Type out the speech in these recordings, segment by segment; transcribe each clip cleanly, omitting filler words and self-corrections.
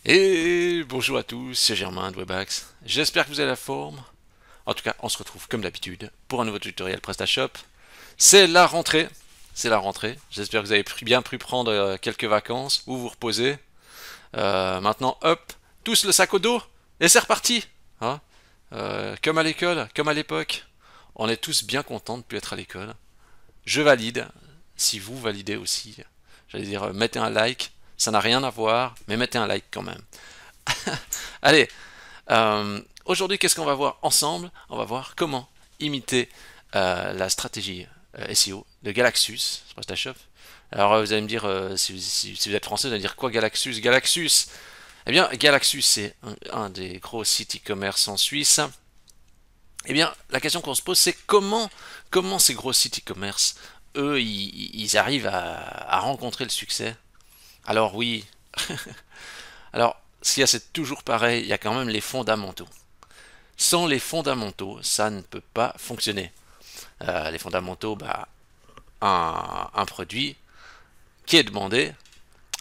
Et bonjour à tous, c'est Germain de Webax. J'espère que vous avez la forme. En tout cas, on se retrouve comme d'habitude pour un nouveau tutoriel PrestaShop. C'est la rentrée. C'est la rentrée. J'espère que vous avez bien pu prendre quelques vacances ou vous reposer. Maintenant, hop, tous le sac au dos et c'est reparti. Hein. Comme à l'école, comme à l'époque. On est tous bien contents de ne plus être à l'école. Je valide. Si vous validez aussi, j'allais dire, mettez un like. Ça n'a rien à voir, mais mettez un like quand même. Allez, aujourd'hui, qu'est-ce qu'on va voir ensemble? On va voir comment imiter la stratégie SEO de Galaxus, PrestaShop. Alors, vous allez me dire, si vous êtes français, vous allez dire quoi Galaxus? Galaxus. Eh bien, Galaxus, c'est un des gros sites e-commerce en Suisse. Eh bien, la question qu'on se pose, c'est comment ces gros sites e-commerce, eux, ils arrivent à rencontrer le succès? Alors oui, alors, ce qu'il y a, c'est toujours pareil, il y a quand même les fondamentaux. Sans les fondamentaux, ça ne peut pas fonctionner. Les fondamentaux, un produit qui est demandé,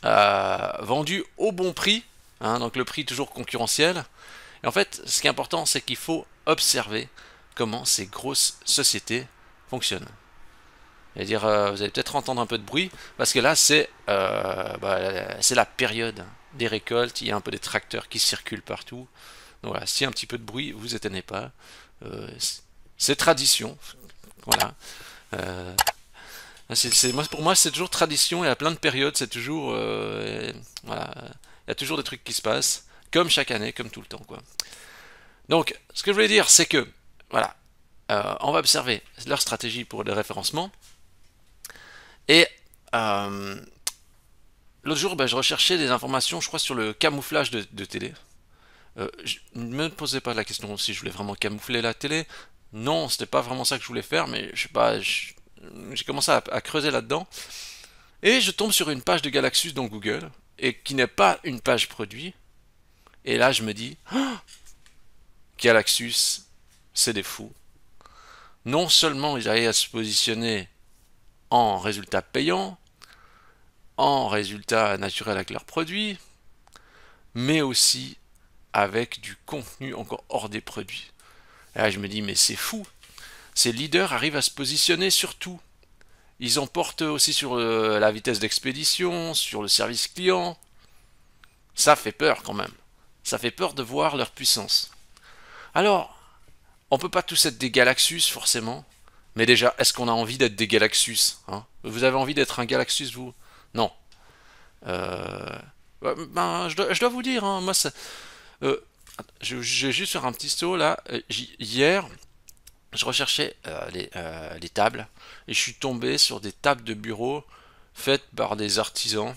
vendu au bon prix, hein, donc le prix toujours concurrentiel. Et en fait, ce qui est important, c'est qu'il faut observer comment ces grosses sociétés fonctionnent. C'est-à-dire, vous allez peut-être entendre un peu de bruit, parce que là, c'est la période des récoltes, il y a un peu des tracteurs qui circulent partout. Donc voilà, s'il y a un petit peu de bruit, vous étonnez pas. Euh, c'est tradition. Voilà. Euh, pour moi, c'est toujours tradition et à plein de périodes, c'est toujours. Voilà, il y a toujours des trucs qui se passent, comme chaque année, comme tout le temps, quoi. Donc, ce que je voulais dire, c'est que, voilà, on va observer leur stratégie pour le référencement. Et l'autre jour, je recherchais des informations, je crois, sur le camouflage de télé. Je ne me posais pas la question si je voulais vraiment camoufler la télé. Non, c'était pas vraiment ça que je voulais faire, mais je sais pas, j'ai commencé à creuser là-dedans. Et je tombe sur une page de Galaxus dans Google, et qui n'est pas une page produit. Et là, je me dis, oh, Galaxus, c'est des fous. Non seulement ils arrivent à se positionner en résultat payant, en résultat naturel avec leurs produits, mais aussi avec du contenu encore hors des produits. Et là, je me dis, mais c'est fou. Ces leaders arrivent à se positionner sur tout. Ils emportent aussi sur la vitesse d'expédition, sur le service client. Ça fait peur quand même. Ça fait peur de voir leur puissance. Alors, on peut pas tous être des Galaxus forcément. Mais déjà, est-ce qu'on a envie d'être des Galaxus, hein? Vous avez envie d'être un Galaxus, vous? Non. Euh, je dois vous dire, hein, moi, euh, je vais juste faire un petit saut là. Hier, je recherchais les tables et je suis tombé sur des tables de bureau faites par des artisans.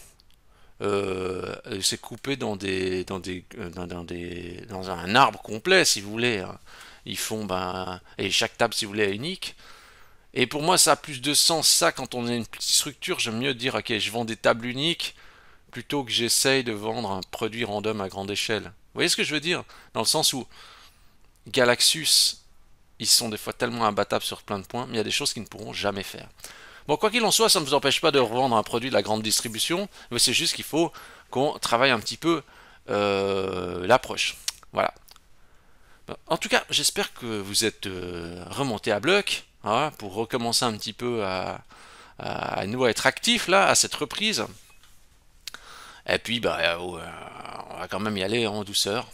C'est coupé dans un arbre complet, si vous voulez, hein. Ils font, et chaque table, si vous voulez, est unique. Et pour moi, ça a plus de sens, ça, quand on est une petite structure. J'aime mieux dire, ok, je vends des tables uniques plutôt que j'essaye de vendre un produit random à grande échelle. Vous voyez ce que je veux dire? Dans le sens où Galaxus, ils sont des fois tellement imbattables sur plein de points, mais il y a des choses qu'ils ne pourront jamais faire. Bon, quoi qu'il en soit, ça ne vous empêche pas de revendre un produit de la grande distribution, mais c'est juste qu'il faut qu'on travaille un petit peu l'approche. Voilà. En tout cas, j'espère que vous êtes remonté à bloc, hein, pour recommencer un petit peu à nouveau être actif là, à cette reprise. Et puis, on va quand même y aller en douceur.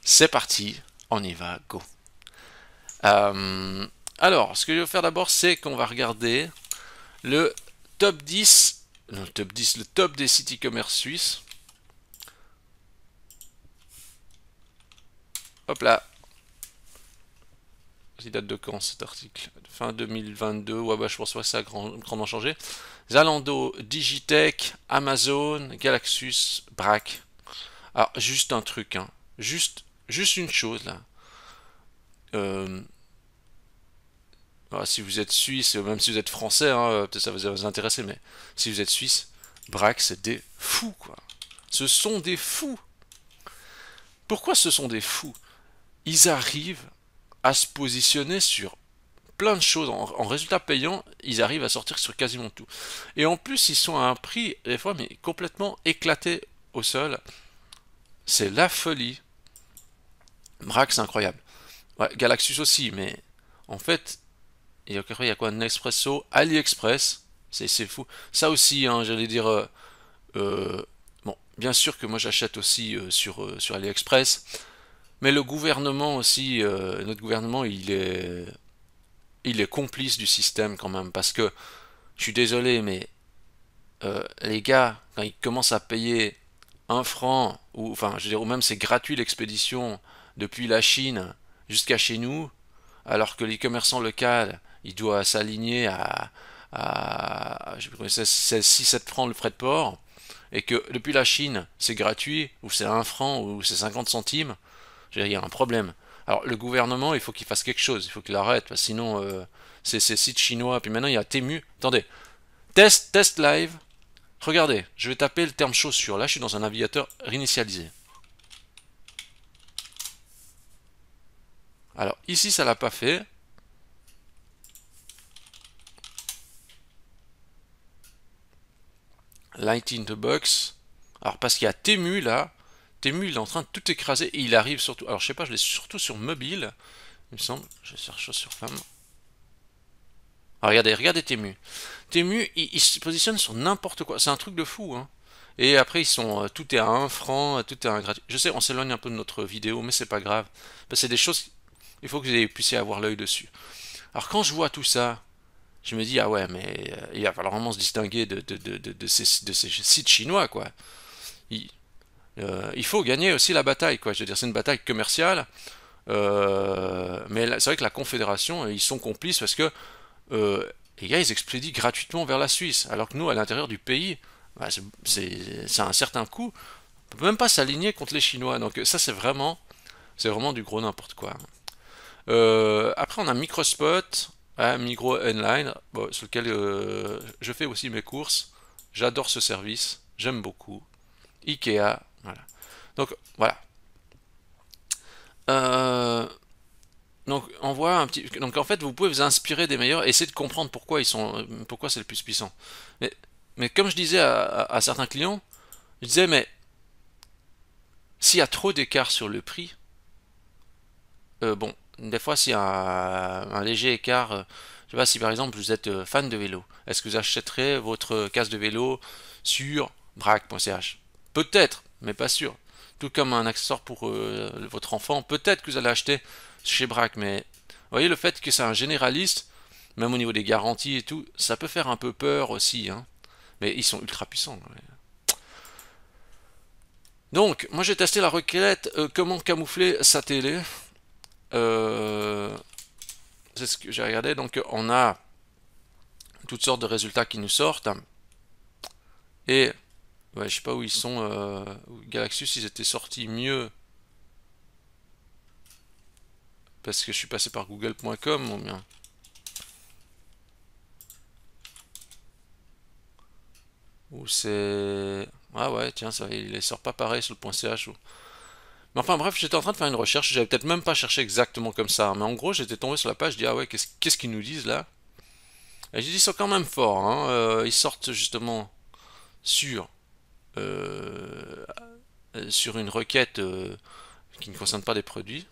C'est parti, on y va, go. Euh, alors, ce que je vais faire d'abord, c'est qu'on va regarder le top 10, le top des sites e-commerce suisses. Hop là. Il date de quand cet article? Fin 2022. Ouais, je pense que ça a grandement changé. Zalando, Digitech, Amazon, Galaxus, Brack. Alors, juste un truc, hein. Juste une chose là. Euh, si vous êtes suisse, même si vous êtes français, hein, peut-être ça va vous intéresser, mais si vous êtes suisse, Brack, c'est des fous, quoi. Ce sont des fous. Pourquoi ce sont des fous? Ils arrivent à se positionner sur plein de choses. En résultat payant, ils arrivent à sortir sur quasiment tout. Et en plus, ils sont à un prix, des fois, mais complètement éclaté au sol. C'est la folie. Braque, c'est incroyable. Ouais, Galaxus aussi, mais en fait, il y a quoi? Nespresso, AliExpress, c'est fou. Ça aussi, hein, j'allais dire. Euh, bon, bien sûr que moi j'achète aussi sur AliExpress, mais le gouvernement aussi, notre gouvernement, il est complice du système quand même, parce que je suis désolé, mais les gars, quand ils commencent à payer 1 franc, ou enfin, je veux dire, ou même c'est gratuit l'expédition depuis la Chine jusqu'à chez nous, alors que les commerçants locaux, ils doivent s'aligner je sais, c'est 6-7 francs le frais de port, et que depuis la Chine, c'est gratuit, ou c'est 1 franc, ou c'est 50 centimes, je veux dire, il y a un problème. Alors le gouvernement, il faut qu'il fasse quelque chose, il faut qu'il arrête, parce que sinon, c'est ces sites chinois, puis maintenant il y a Temu. Attendez, test live. Regardez, je vais taper le terme chaussure. Là, je suis dans un navigateur réinitialisé. Alors, ici, ça l'a pas fait. Light in the box. Alors, parce qu'il y a Temu, là. Temu, il est en train de tout écraser. Et il arrive surtout... Alors, je sais pas, je l'ai surtout sur mobile. Il me semble. Je cherche chaussure femme. Alors, regardez Temu. Temu, il se positionne sur n'importe quoi. C'est un truc de fou, hein. Et après, ils sont... tout est à 1 franc, tout est à 1 gratuit. Je sais, on s'éloigne un peu de notre vidéo, mais c'est pas grave. Parce que c'est des choses... Il faut que vous puissiez avoir l'œil dessus. Alors quand je vois tout ça, je me dis, ah ouais, mais il va falloir vraiment se distinguer de ces sites chinois, quoi. Il, il faut gagner aussi la bataille, quoi. Je veux dire, c'est une bataille commerciale, mais c'est vrai que la Confédération, ils sont complices parce que les gars, ils expédient gratuitement vers la Suisse, alors que nous, à l'intérieur du pays, bah, c'est un certain coût. On peut même pas s'aligner contre les Chinois. Donc ça, c'est vraiment du gros n'importe quoi. Après, on a Microspot, hein, Migros Online, bon, sur lequel je fais aussi mes courses. J'adore ce service, j'aime beaucoup. Ikea, voilà. Donc voilà. Euh, donc on voit un petit. Donc en fait, vous pouvez vous inspirer des meilleurs, et essayer de comprendre pourquoi c'est le plus puissant. Mais, mais comme je disais à certains clients, je disais mais s'il y a trop d'écart sur le prix, bon, des fois, s'il y a un léger écart, je sais pas si par exemple vous êtes fan de vélo, est-ce que vous achèterez votre casque de vélo sur braque.ch? Peut-être, mais pas sûr. Tout comme un accessoire pour votre enfant, peut-être que vous allez acheter chez Braque, mais vous voyez le fait que c'est un généraliste, même au niveau des garanties et tout, ça peut faire un peu peur aussi, hein. Mais ils sont ultra puissants, ouais. Donc, moi j'ai testé la requête comment camoufler sa télé. Euh, c'est ce que j'ai regardé. Donc on a toutes sortes de résultats qui nous sortent. Et ouais, je sais pas où ils sont. Galaxus, ils étaient sortis mieux parce que je suis passé par google.com ou bien. Ou c'est. Ah ouais, tiens, ça, il les sort pas pareil sur le point .ch. Mais enfin bref, j'étais en train de faire une recherche. J'avais peut-être même pas cherché exactement comme ça. Mais en gros, j'étais tombé sur la page. Je dis, ah ouais, qu'est-ce qu'ils nous disent là? Et j'ai dit, ils sont quand même forts, hein. Ils sortent justement sur euh, sur une requête qui ne concerne pas des produits.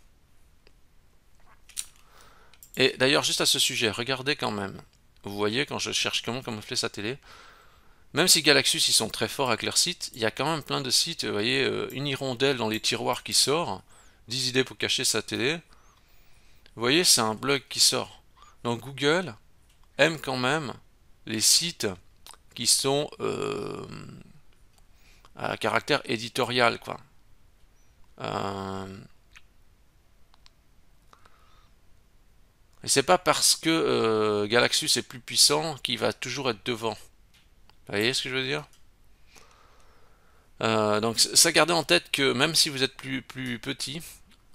Et d'ailleurs, juste à ce sujet, regardez quand même. Vous voyez, quand je cherche comment camoufler sa télé, même si Galaxus ils sont très forts avec leurs sites, il y a quand même plein de sites, vous voyez, une hirondelle dans les tiroirs qui sort, 10 idées pour cacher sa télé. Vous voyez, c'est un blog qui sort. Donc Google aime quand même les sites qui sont à caractère éditorial, quoi. Euh, Et c'est pas parce que Galaxus est plus puissant qu'il va toujours être devant. Vous voyez ce que je veux dire? Donc ça gardez en tête que même si vous êtes plus petit,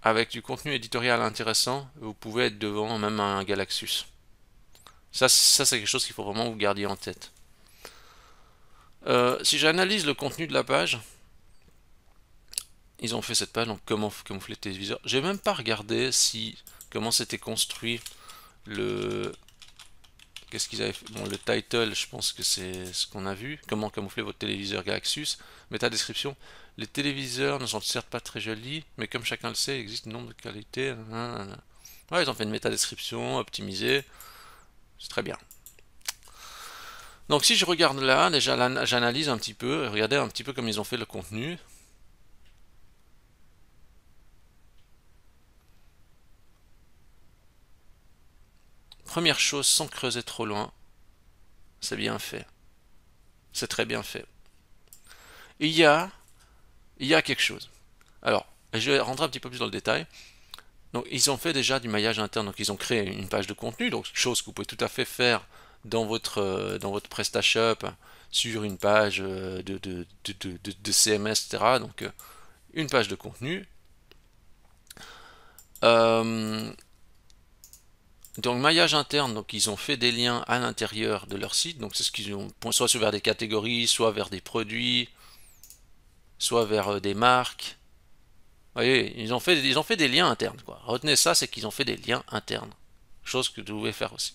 avec du contenu éditorial intéressant, vous pouvez être devant même un Galaxus. Ça c'est quelque chose qu'il faut vraiment vous garder en tête. Si j'analyse le contenu de la page, ils ont fait cette page, donc comment camoufler le téléviseur. J'ai même pas regardé comment c'était construit le qu'est-ce qu'ils avaient fait? Bon, le title, je pense que c'est ce qu'on a vu. Comment camoufler votre téléviseur Galaxus. Méta-description. Les téléviseurs ne sont certes pas très jolis, mais comme chacun le sait, il existe un nombre de qualités. Ouais, ils ont fait une méta-description optimisée. C'est très bien. Donc si je regarde là, déjà j'analyse un petit peu, regardez un petit peu comme ils ont fait le contenu. Première chose, sans creuser trop loin, c'est bien fait. C'est très bien fait. Il y a quelque chose. Alors, je vais rentrer un petit peu plus dans le détail. Donc, ils ont fait déjà du maillage interne. Donc, ils ont créé une page de contenu. Donc, chose que vous pouvez tout à fait faire dans votre PrestaShop sur une page de CMS, etc. Donc, une page de contenu. Donc maillage interne, donc ils ont fait des liens à l'intérieur de leur site, donc c'est ce qu'ils ont, soit vers des catégories, soit vers des produits, soit vers des marques. Vous voyez, ils ont fait des liens internes, quoi. Retenez ça, c'est qu'ils ont fait des liens internes. Chose que vous pouvez faire aussi.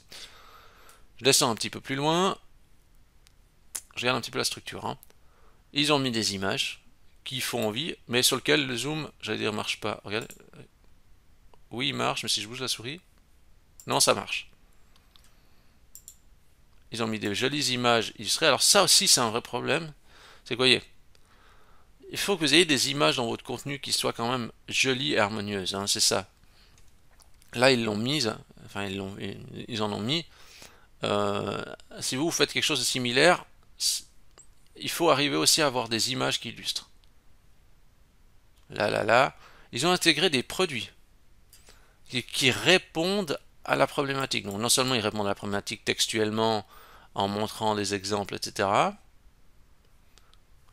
Je descends un petit peu plus loin. Je regarde un petit peu la structure. Hein. Ils ont mis des images qui font envie, mais sur lesquelles le zoom, j'allais dire, marche pas. Regardez. Oui, il marche, mais si je bouge la souris, non, ça marche. Ils ont mis des jolies images illustrées. Alors ça aussi, c'est un vrai problème. C'est que, voyez, il faut que vous ayez des images dans votre contenu qui soient quand même jolies et harmonieuses. Hein, c'est ça. Là, ils l'ont mise. Enfin, ils en ont mis. Si vous faites quelque chose de similaire, il faut arriver aussi à avoir des images qui illustrent. Là. Ils ont intégré des produits qui répondent à la problématique. Donc non seulement ils répondent à la problématique textuellement en montrant des exemples, etc.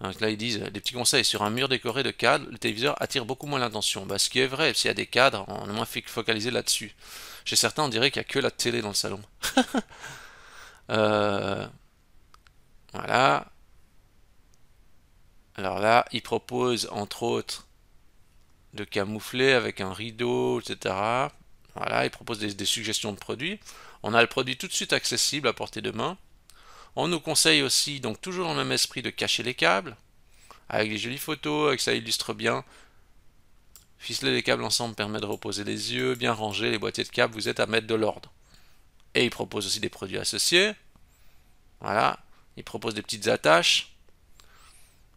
Donc là ils disent des petits conseils sur un mur décoré de cadres, le téléviseur attire beaucoup moins l'attention. Bah, ce qui est vrai, s'il y a des cadres, on est moins focalisé là-dessus. Chez certains, on dirait qu'il n'y a que la télé dans le salon. Voilà. Alors là, ils proposent entre autres de camoufler avec un rideau, etc. Voilà, ils proposent des suggestions de produits. On a le produit tout de suite accessible à portée de main. On nous conseille aussi, donc toujours dans le même esprit, de cacher les câbles, avec des jolies photos, avec ça illustre bien. Ficeler les câbles ensemble permet de reposer les yeux, bien ranger les boîtiers de câbles, vous êtes à mettre de l'ordre. Et ils proposent aussi des produits associés. Voilà, ils proposent des petites attaches.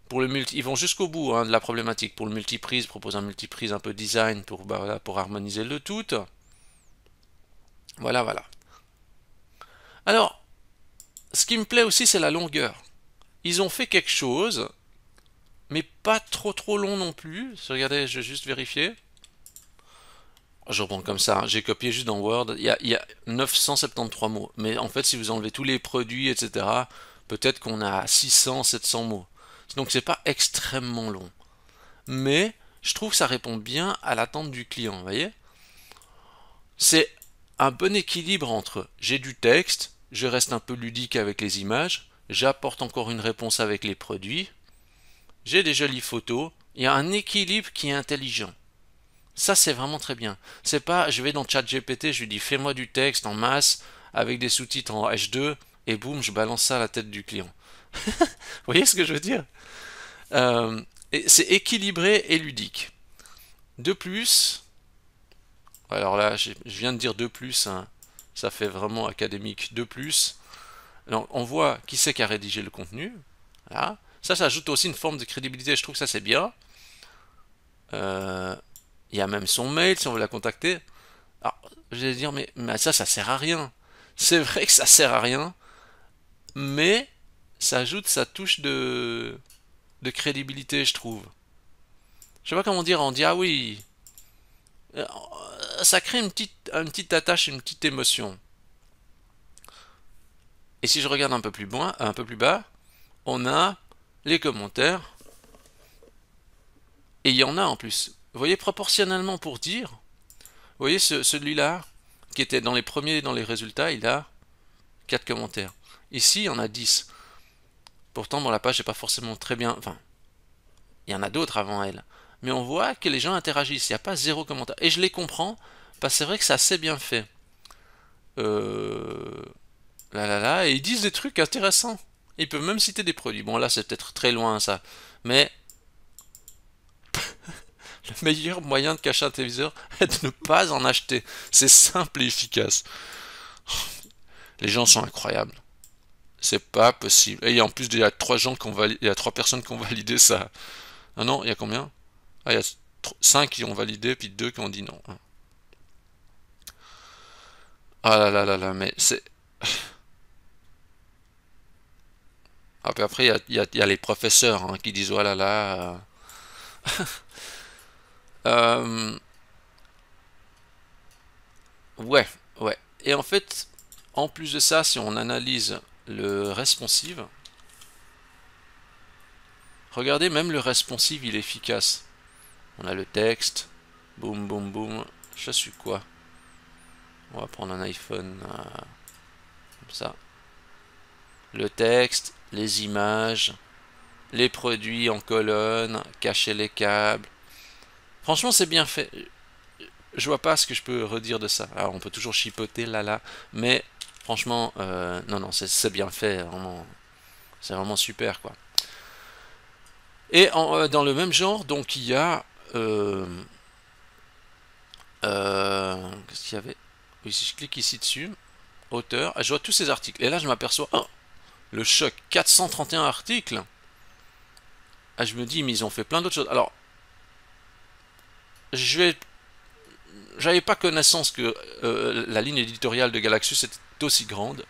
Pour le ils vont jusqu'au bout hein, de la problématique. Pour le multiprise, ils proposent un multiprise un peu design pour, voilà, pour harmoniser le tout. Voilà. Alors, ce qui me plaît aussi, c'est la longueur. Ils ont fait quelque chose, mais pas trop long non plus. Regardez, je vais juste vérifier. Je reprends comme ça, hein. J'ai copié juste dans Word. Il y a 973 mots. Mais en fait, si vous enlevez tous les produits, etc., peut-être qu'on a 600, 700 mots. Donc c'est pas extrêmement long. Mais je trouve que ça répond bien à l'attente du client, vous voyez. C'est un bon équilibre entre j'ai du texte, je reste un peu ludique avec les images, j'apporte encore une réponse avec les produits, j'ai des jolies photos, il y a un équilibre qui est intelligent. Ça c'est vraiment très bien. C'est pas je vais dans ChatGPT, je lui dis fais-moi du texte en masse avec des sous-titres en H2 et boum, je balance ça à la tête du client. Vous voyez ce que je veux dire? C'est équilibré et ludique. De plus, alors là, je viens de dire de plus, hein, ça fait vraiment académique. De plus, alors, on voit qui c'est qui a rédigé le contenu. Voilà. Ça ajoute aussi une forme de crédibilité. Je trouve que ça c'est bien. Il y a même son mail si on veut la contacter. Alors, je vais dire, mais ça sert à rien. C'est vrai que ça sert à rien, mais ça ajoute sa touche de crédibilité, je trouve. Je sais pas comment dire, on dit ah oui, ça crée une petite attache, une petite émotion. Et si je regarde un peu plus bas, on a les commentaires. Et il y en a en plus. Vous voyez, proportionnellement pour dire, vous voyez celui-là, qui était dans les premiers dans les résultats, il a 4 commentaires. Ici, il y en a 10. Pourtant, bon, la page n'est pas forcément très bien. Enfin, il y en a d'autres avant elle. Mais on voit que les gens interagissent. Il n'y a pas 0 commentaire. Et je les comprends, parce que c'est vrai que c'est assez bien fait. Là là là, et ils disent des trucs intéressants. Ils peuvent même citer des produits. Bon là c'est peut-être très loin ça. Mais le meilleur moyen de cacher un téléviseur est de ne pas en acheter. C'est simple et efficace. Les gens sont incroyables. C'est pas possible. Et en plus, il y a trois gens qui ont validé, il y a trois personnes qui ont validé ça. Ah non, il y a combien? Ah, il y a cinq qui ont validé, puis deux qui ont dit non. Ah là là là là, mais c'est. Ah, puis après, il y a les professeurs hein, qui disent oh là là. Euh, ouais, ouais. Et en fait, en plus de ça, si on analyse le responsive, regardez, même le responsive, il est efficace. On a le texte, boum boum boum. Je suis quoi? On va prendre un iPhone comme ça. Le texte, les images, les produits en colonne, cacher les câbles. Franchement, c'est bien fait. Je vois pas ce que je peux redire de ça. Alors, on peut toujours chipoter là, mais franchement, non, non, c'est bien fait. Vraiment, c'est vraiment super, quoi. Et dans le même genre, donc, il y a. Qu'est-ce qu'il y avait? Oui, si je clique ici dessus, auteur, je vois tous ces articles. Et là, je m'aperçois. Oh, le choc, 431 articles. Ah, je me dis, mais ils ont fait plein d'autres choses. Alors, je vais j'avais pas connaissance que la ligne éditoriale de Galaxus était aussi grande.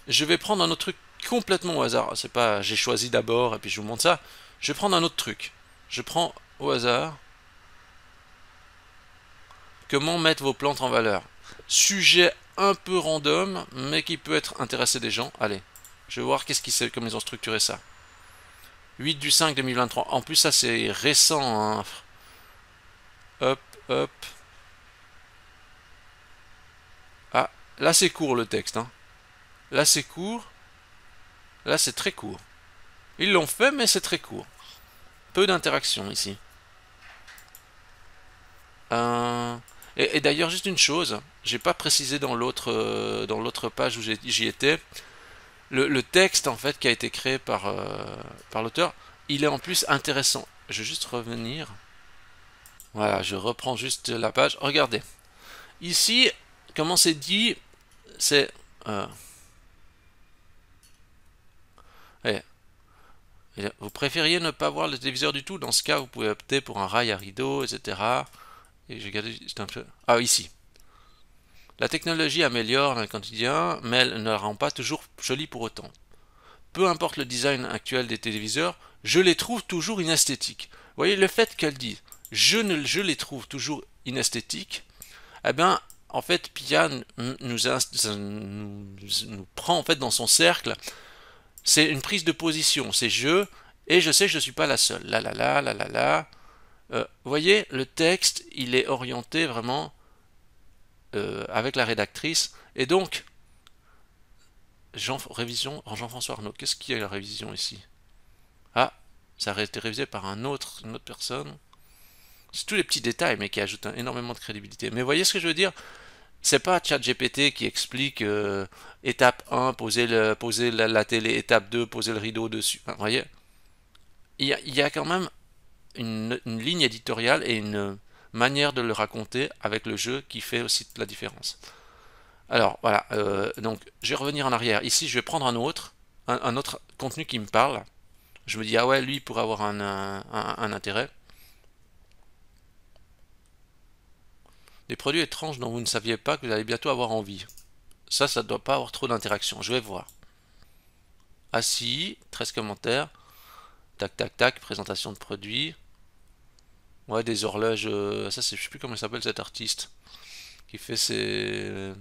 Je vais prendre un autre truc complètement au hasard. C'est pas j'ai choisi d'abord et puis je vous montre ça. Je vais prendre un autre truc. Je prends au hasard comment mettre vos plantes en valeur. Sujet un peu random, mais qui peut être intéressé des gens. Allez, je vais voir qu'est-ce qu'ils savent, comme ils ont structuré ça. 8 du 5 2023. En plus, ça c'est récent. Hein. Hop, hop. Ah, là c'est court le texte. Hein. Là c'est court. Là c'est très court. Ils l'ont fait, mais c'est très court. Peu d'interaction ici. Euh, et d'ailleurs, juste une chose, j'ai pas précisé dans l'autre page où j'y étais. Le texte en fait qui a été créé par l'auteur, il est en plus intéressant. Je vais juste revenir. Voilà, je reprends juste la page. Regardez. Ici, comment c'est dit, c'est ouais, vous préfériez ne pas voir le téléviseur du tout. Dans ce cas, vous pouvez opter pour un rail à rideau, etc. Et j'ai gardé juste un peu. Ah, ici. La technologie améliore le quotidien, mais elle ne la rend pas toujours jolie pour autant. Peu importe le design actuel des téléviseurs, je les trouve toujours inesthétiques. Vous voyez, le fait qu'elle dit je les trouve toujours inesthétiques, eh bien, en fait, Pia nous prend en fait dans son cercle. C'est une prise de position, c'est et je sais que je ne suis pas la seule. Là, là, là, là, là, là. Vous voyez, le texte, il est orienté vraiment avec la rédactrice. Et donc, Jean-François Arnaud, qu'est-ce qu'il y a la révision ici? Ah, ça a été révisé par une autre personne. C'est tous les petits détails, mais qui ajoutent énormément de crédibilité. Mais vous voyez ce que je veux dire? C'est pas ChatGPT qui explique étape 1, poser la télé, étape 2, poser le rideau dessus. Enfin, vous voyez? Il y a quand même une ligne éditoriale et une manière de le raconter avec le jeu qui fait aussi la différence. Alors voilà, donc je vais revenir en arrière. Ici, je vais prendre un autre contenu qui me parle. Je me dis, ah ouais, lui il pourrait avoir un intérêt. Des produits étranges dont vous ne saviez pas que vous allez bientôt avoir envie. Ça ne doit pas avoir trop d'interaction. Je vais voir. Ah si, 13 commentaires. Tac, tac, tac, présentation de produits. Ouais, des horloges. Ça, je sais plus comment il s'appelle cet artiste. Qui fait ses.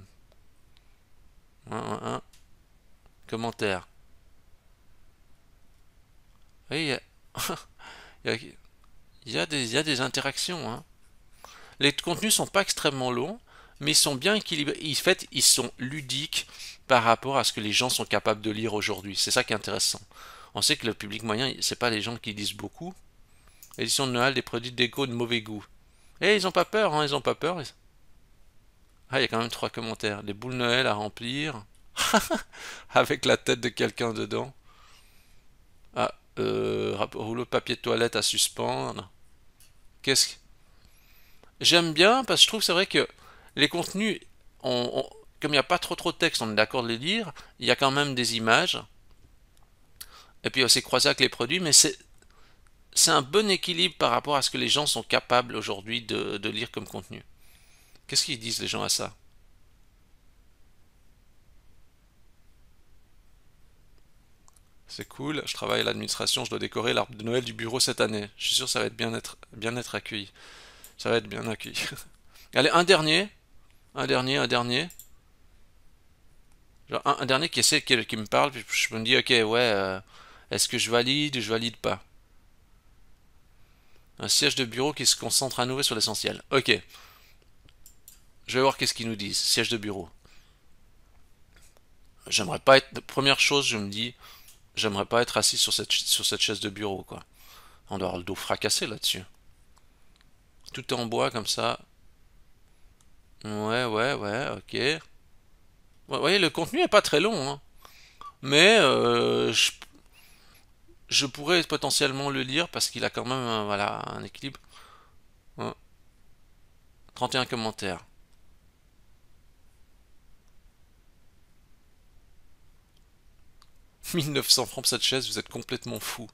Commentaires. Oui, il y a, il y a des interactions. Hein. Les contenus sont pas extrêmement longs, mais ils sont bien équilibrés. En fait, ils sont ludiques par rapport à ce que les gens sont capables de lire aujourd'hui. C'est ça qui est intéressant. On sait que le public moyen, c'est pas les gens qui lisent beaucoup. Édition de Noël des produits de déco de mauvais goût. Et ils ont pas peur, hein, ils ont pas peur. Ah, il y a quand même trois commentaires. Des boules Noël à remplir. avec la tête de quelqu'un dedans. Ah, rouleau de papier de toilette à suspendre. Qu'est-ce que... J'aime bien parce que je trouve que c'est vrai que les contenus, comme il n'y a pas trop de texte, on est d'accord de les lire, il y a quand même des images. Et puis c'est croisé avec les produits, mais c'est un bon équilibre par rapport à ce que les gens sont capables aujourd'hui de lire comme contenu. Qu'est-ce qu'ils disent les gens à ça? C'est cool, je travaille à l'administration, je dois décorer l'arbre de Noël du bureau cette année. Je suis sûr que ça va être bien être accueilli. Ça va être bien accueilli. Allez, un dernier. Genre un dernier qui essaie, qui me parle, puis je me dis, ok, ouais, est-ce que je valide ou je valide pas? Un siège de bureau qui se concentre à nouveau sur l'essentiel. Ok, je vais voir qu'est-ce qu'ils nous disent. Siège de bureau. J'aimerais pas être. Première chose, je me dis, j'aimerais pas être assis sur cette chaise de bureau, quoi. On doit avoir le dos fracassé là-dessus. Tout est en bois comme ça. Ouais, ok. Ouais, vous voyez, le contenu est pas très long, hein. Mais je pourrais potentiellement le lire parce qu'il a quand même voilà, un équilibre. Hein. 31 commentaires. 1900 francs pour cette chaise, vous êtes complètement fou.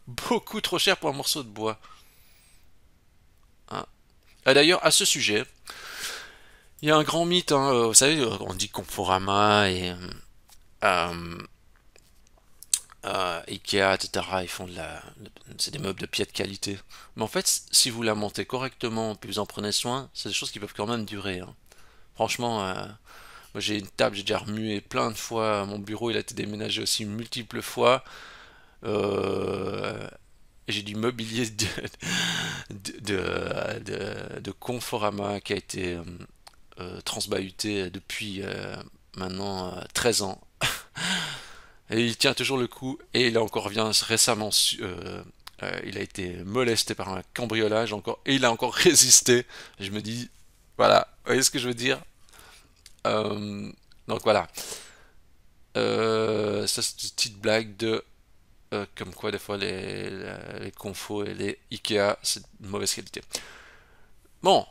Beaucoup trop cher pour un morceau de bois. Hein. Et d'ailleurs, à ce sujet, il y a un grand mythe, hein, vous savez, on dit Conforama et euh, Ikea, etc. Ils font c'est des meubles de pied de qualité. Mais en fait, si vous la montez correctement, puis vous en prenez soin, c'est des choses qui peuvent quand même durer. Hein. Franchement, moi j'ai une table, j'ai déjà remué plein de fois. Mon bureau, il a été déménagé aussi multiples fois. Euh, j'ai du mobilier de Conforama qui a été transbahuté depuis maintenant 13 ans. Et il tient toujours le coup et il a encore revient récemment il a été molesté par un cambriolage encore et il a encore résisté. Je me dis voilà, vous voyez ce que je veux dire. Euh, donc voilà. Ça c'est une petite blague de comme quoi des fois les confos et les Ikea c'est de mauvaise qualité. Bon,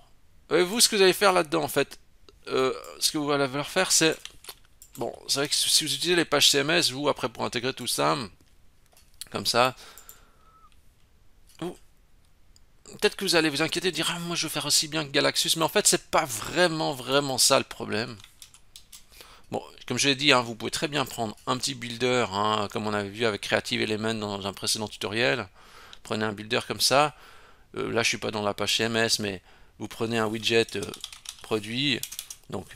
vous ce que vous allez faire là-dedans en fait, ce que vous allez leur faire c'est bon, c'est vrai que si vous utilisez les pages CMS, vous après pour intégrer tout ça, comme ça, peut-être que vous allez vous inquiéter, dire ah moi je veux faire aussi bien que Galaxus, mais en fait c'est pas vraiment ça le problème. Bon, comme je l'ai dit, hein, vous pouvez très bien prendre un petit builder, hein, comme on avait vu avec Creative Element dans un précédent tutoriel. Prenez un builder comme ça. Là je suis pas dans la page CMS, mais vous prenez un widget produit, donc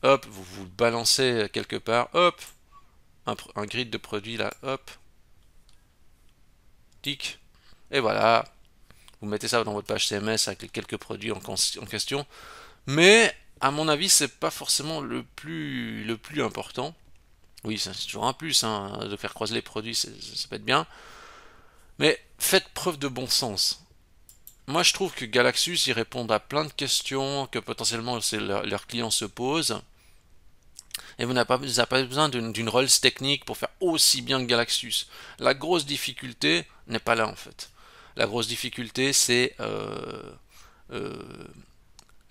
hop, vous le balancez quelque part, hop, un grid de produits là, hop, tic, et voilà, vous mettez ça dans votre page CMS avec les quelques produits en question. Mais à mon avis, c'est pas forcément le plus important. Oui, c'est toujours un plus, hein, de faire croiser les produits, ça peut être bien. Mais faites preuve de bon sens. Moi, je trouve que Galaxus, ils répondent à plein de questions que potentiellement leurs clients se posent. Et vous n'avez pas besoin d'une Rolls technique pour faire aussi bien que Galaxus. La grosse difficulté n'est pas là en fait. La grosse difficulté, c'est euh,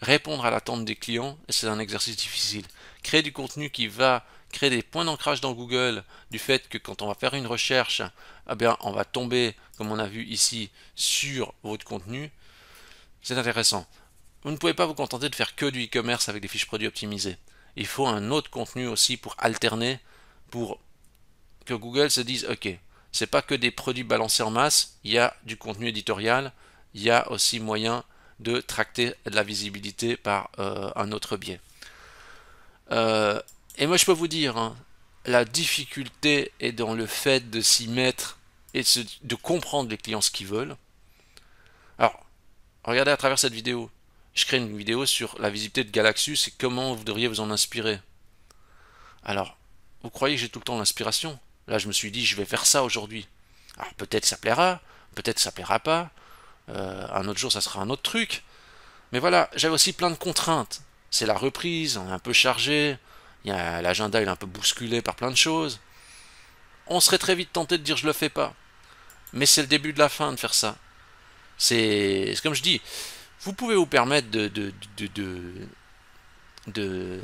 répondre à l'attente des clients, et c'est un exercice difficile. Créer du contenu qui va créer des points d'ancrage dans Google, du fait que quand on va faire une recherche, eh bien, on va tomber, comme on a vu ici, sur votre contenu, c'est intéressant. Vous ne pouvez pas vous contenter de faire que du e-commerce avec des fiches produits optimisées. Il faut un autre contenu aussi pour alterner, pour que Google se dise, ok, c'est pas que des produits balancés en masse, il y a du contenu éditorial, il y a aussi moyen de tracter de la visibilité par un autre biais. Et moi je peux vous dire, hein, la difficulté est dans le fait de s'y mettre et de comprendre les clients ce qu'ils veulent. Alors, regardez à travers cette vidéo. Je crée une vidéo sur la visibilité de Galaxus et comment vous devriez vous en inspirer. Alors, vous croyez que j'ai tout le temps l'inspiration? Là, je me suis dit, je vais faire ça aujourd'hui. Alors, peut-être ça plaira, peut-être ça plaira pas. Un autre jour, ça sera un autre truc. Mais voilà, j'avais aussi plein de contraintes. c'est la reprise, on est un peu chargé, l'agenda il est un peu bousculé par plein de choses. On serait très vite tenté de dire je le fais pas. Mais c'est le début de la fin de faire ça. C'est comme je dis, vous pouvez vous permettre de, de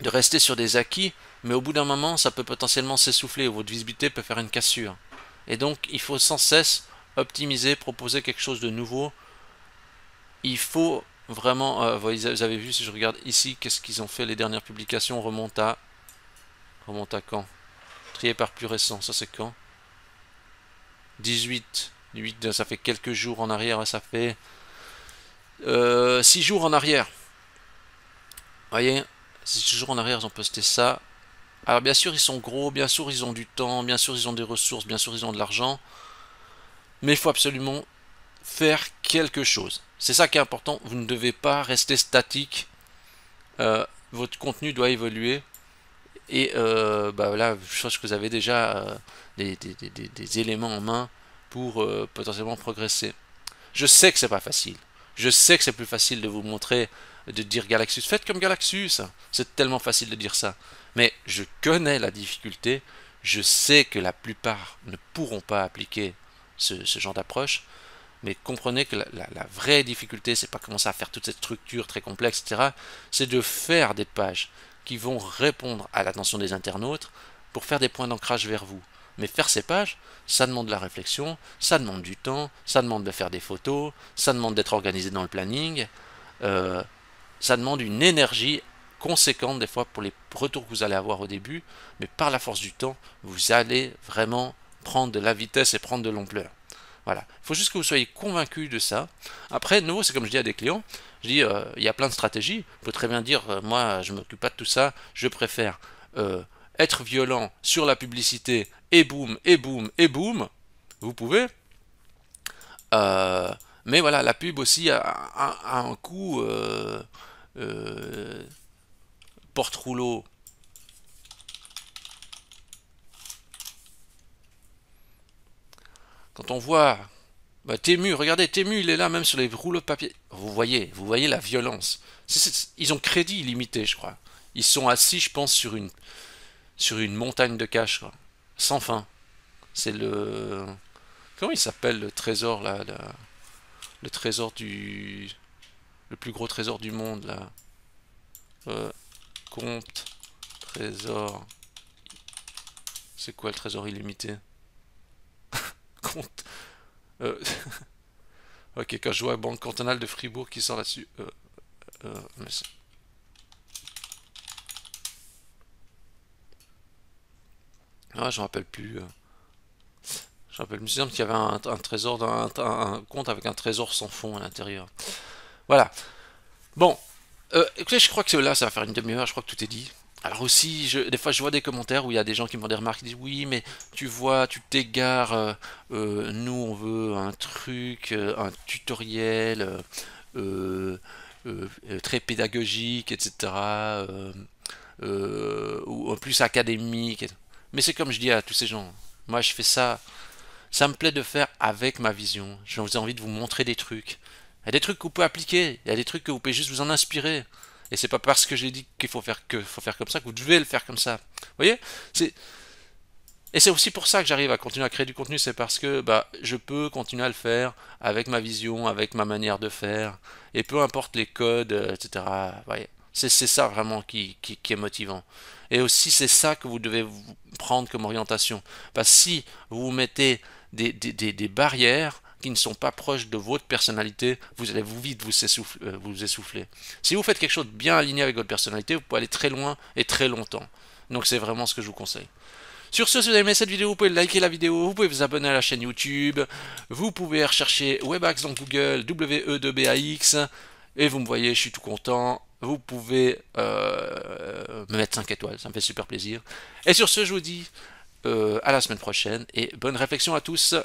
rester sur des acquis, mais au bout d'un moment, ça peut potentiellement s'essouffler, votre visibilité peut faire une cassure. Et donc, il faut sans cesse optimiser, proposer quelque chose de nouveau. Il faut vraiment, vous avez vu, si je regarde ici, qu'est-ce qu'ils ont fait, les dernières publications remontent à quand? Trié par plus récent, ça c'est quand? 18, ça fait quelques jours en arrière, ça fait 6 jours en arrière. Vous voyez, 6 jours en arrière, ils ont posté ça. Alors bien sûr, ils sont gros, bien sûr, ils ont du temps, bien sûr, ils ont des ressources, bien sûr, ils ont de l'argent. Mais il faut absolument faire quelque chose. C'est ça qui est important, vous ne devez pas rester statique. Votre contenu doit évoluer. Et voilà, je pense que vous avez déjà des éléments en main pour potentiellement progresser. Je sais que c'est pas facile. Je sais que c'est plus facile de vous montrer, de dire Galaxus. Faites comme Galaxus. C'est tellement facile de dire ça. Mais je connais la difficulté. Je sais que la plupart ne pourront pas appliquer ce genre d'approche. Mais comprenez que la vraie difficulté, c'est pas commencer à faire toute cette structure très complexe, etc. C'est de faire des pages qui vont répondre à l'attention des internautes pour faire des points d'ancrage vers vous. Mais faire ces pages, ça demande de la réflexion, ça demande du temps, ça demande de faire des photos, ça demande d'être organisé dans le planning, ça demande une énergie conséquente des fois pour les retours que vous allez avoir au début, mais par la force du temps, vous allez vraiment prendre de la vitesse et prendre de l'ampleur. Voilà, il faut juste que vous soyez convaincu de ça. Après, de nouveau, c'est comme je dis à des clients, je dis, il y a plein de stratégies. Vous pouvez très bien dire, moi, je ne m'occupe pas de tout ça, je préfère être violent sur la publicité, et boum, et boum, et boum. Vous pouvez. Mais voilà, la pub aussi a un coût porte-rouleau. Quand on voit Temu, regardez, Temu, il est là même sur les rouleaux de papier. Vous voyez la violence. Ils ont crédit illimité, je crois. Ils sont assis, je pense, sur une montagne de cash, quoi. Sans fin. C'est le... Comment il s'appelle le trésor, là, le trésor du... Le plus gros trésor du monde, là. Compte, trésor... C'est quoi le trésor illimité? Compte... Ok, quand je vois la Banque cantonale de Fribourg qui sort là-dessus... mais ah, je me rappelle plus. Je me rappelle plus qu'il y avait un trésor, un compte avec un trésor sans fond à l'intérieur. Voilà. Bon. Écoutez, je crois que là, ça va faire une demi-heure. Je crois que tout est dit. Alors aussi, des fois, je vois des commentaires où il y a des gens qui me font des remarques, qui disent oui, mais tu vois, tu t'égares. Nous, on veut un truc, un tutoriel très pédagogique, etc. Ou plus académique. Mais c'est comme je dis à tous ces gens. Moi, je fais ça. Ça me plaît de faire avec ma vision. J'ai envie de vous montrer des trucs. Il y a des trucs que vous pouvez appliquer. Il y a des trucs que vous pouvez juste vous en inspirer. Et c'est pas parce que j'ai dit qu'il faut faire comme ça que vous devez le faire comme ça. Vous voyez? Et c'est aussi pour ça que j'arrive à continuer à créer du contenu, c'est parce que je peux continuer à le faire avec ma vision, avec ma manière de faire, et peu importe les codes, etc. Vous voyez? C'est ça vraiment qui est motivant. Et aussi c'est ça que vous devez prendre comme orientation. Parce que si vous mettez des barrières qui ne sont pas proches de votre personnalité, vous allez vite vous essouffler. Si vous faites quelque chose de bien aligné avec votre personnalité, vous pouvez aller très loin et très longtemps. Donc c'est vraiment ce que je vous conseille. Sur ce, si vous avez aimé cette vidéo, vous pouvez liker la vidéo, vous pouvez vous abonner à la chaîne YouTube, vous pouvez rechercher Webax dans Google, W-E-2-B-A-X, et vous me voyez, je suis tout content. Vous pouvez me mettre 5 étoiles, ça me fait super plaisir. Et sur ce, je vous dis à la semaine prochaine, et bonne réflexion à tous.